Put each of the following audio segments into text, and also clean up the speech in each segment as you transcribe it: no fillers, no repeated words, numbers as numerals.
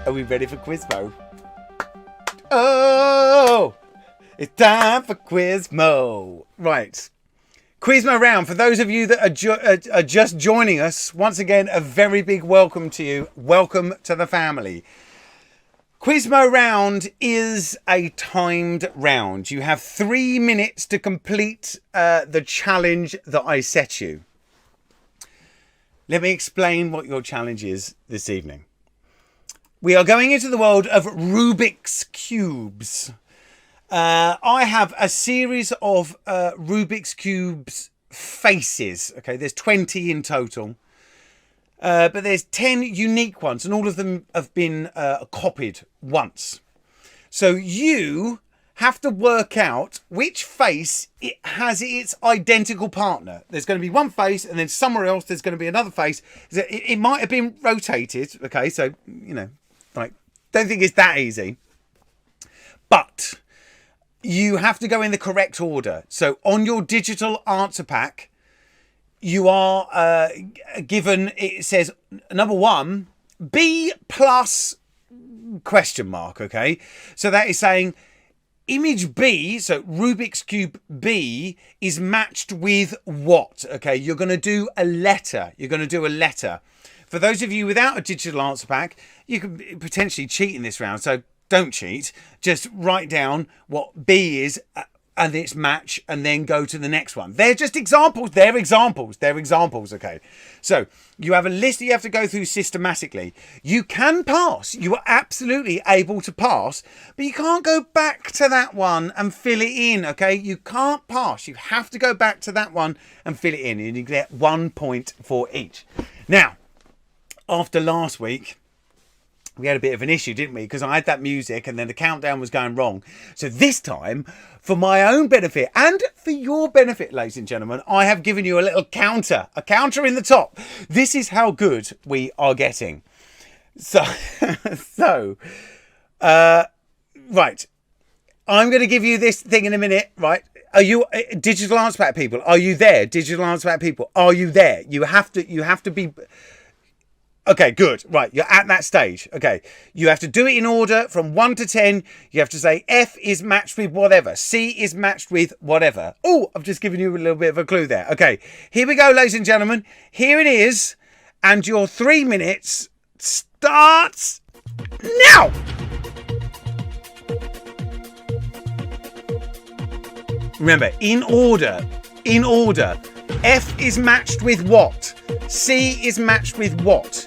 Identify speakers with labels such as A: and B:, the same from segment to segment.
A: Are we ready for Quizmo? Oh, it's time for Quizmo. Right. Quizmo round. For those of you that are just joining us, once again, a very big welcome to you. Welcome to the family. Quizmo round is a timed round. You have 3 minutes to complete the challenge that I set you. Let me explain what your challenge is this evening. We are going into the world of Rubik's Cubes. I have a series of Rubik's Cubes faces. Okay, there's 20 in total. But there's 10 unique ones, and all of them have been copied once. So you have to work out which face it has its identical partner. There's going to be one face, and then somewhere else there's going to be another face. It might have been rotated. Okay, so, you know, like, don't think it's that easy. But you have to go in the correct order. So on your digital answer pack, you are given, it says, number 1, B plus question mark, okay? So that is saying image B, so Rubik's Cube B, is matched with what? Okay, you're going to do a letter. You're going to do a letter. For those of you without a digital answer pack, you could potentially cheat in this round, so don't cheat. Just write down what B is and its match, and then go to the next one. They're just examples. They're examples. They're examples, okay? So you have a list that you have to go through systematically. You can pass. You are absolutely able to pass, but you can't go back to that one and fill it in, okay? You can't pass. You have to go back to that one and fill it in, and you get 1 point for each. Now, after last week, we had a bit of an issue, didn't we? Because I had that music and then the countdown was going wrong. So this time, for my own benefit and for your benefit, ladies and gentlemen, I have given you a little counter. A counter in the top. This is how good we are getting. So, right. I'm going to give you this thing in a minute, right? Are you digital answer pack people? Are you there? Digital answer pack people, are you there? You have to be... Okay, good. Right, you're at that stage. Okay, you have to do it in order from 1 to 10. You have to say F is matched with whatever. C is matched with whatever. Oh, I've just given you a little bit of a clue there. Okay, here we go, ladies and gentlemen. Here it is. And your 3 minutes starts now. Remember, in order. In order. F is matched with what? C is matched with what?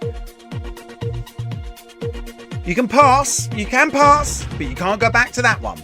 A: You can pass, but you can't go back to that one.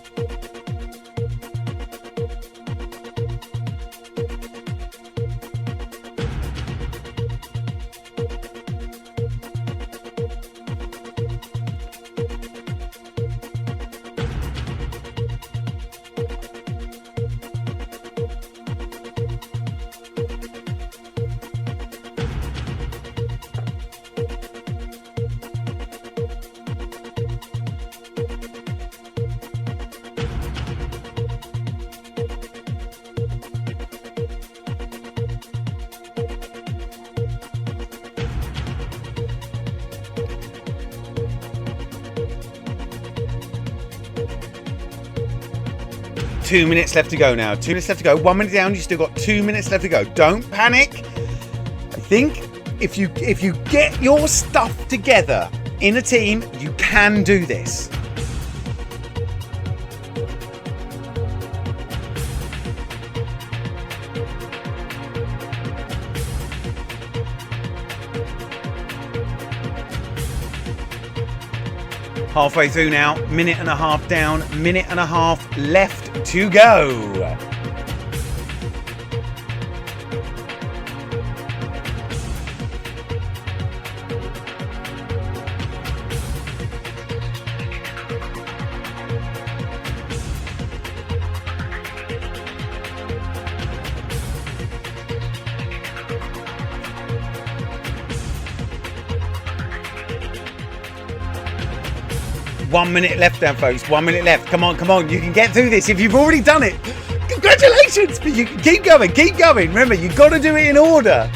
A: Two minutes left to go now. 2 minutes left to go. 1 minute down. You still got 2 minutes left to go. Don't panic. I think if you get your stuff together in a team, you can do this. Halfway through now, minute and a half down, minute and a half left to go. One minute left now, folks. 1 minute left. Come on, come on. You can get through this. If you've already done it, congratulations. But you can keep going, keep going. Remember, you've got to do it in order.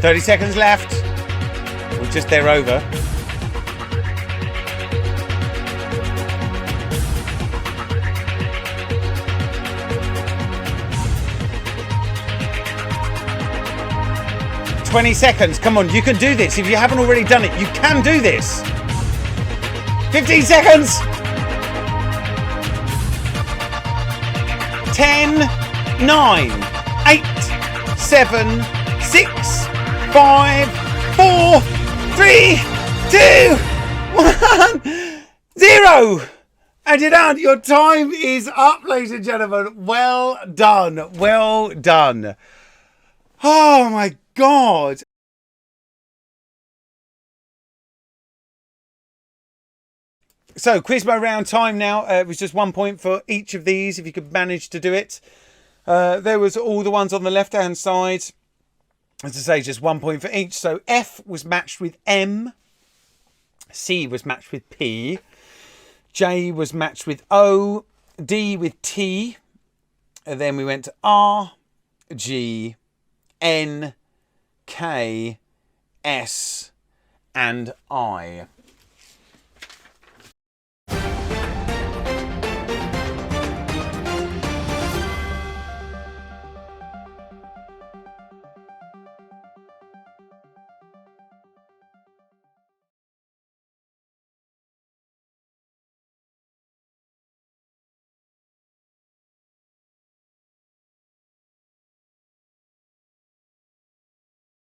A: 30 seconds left. We're just there over. $20. Come on, you can do this. If you haven't already done it, you can do this. 15 seconds. 10, 9, 8, 7, 6, 5, 4, 3, 2, 1, 0. And you're done. Your time is up, ladies and gentlemen. Well done. Well done. Oh my God. So quiz mode round time now. It was just 1 point for each of these if you could manage to do it. There was all the ones on the left hand side. As I say, just 1 point for each. So F was matched with M. C was matched with P. J was matched with O. D with T. And then we went to R, G, N, K, S and I.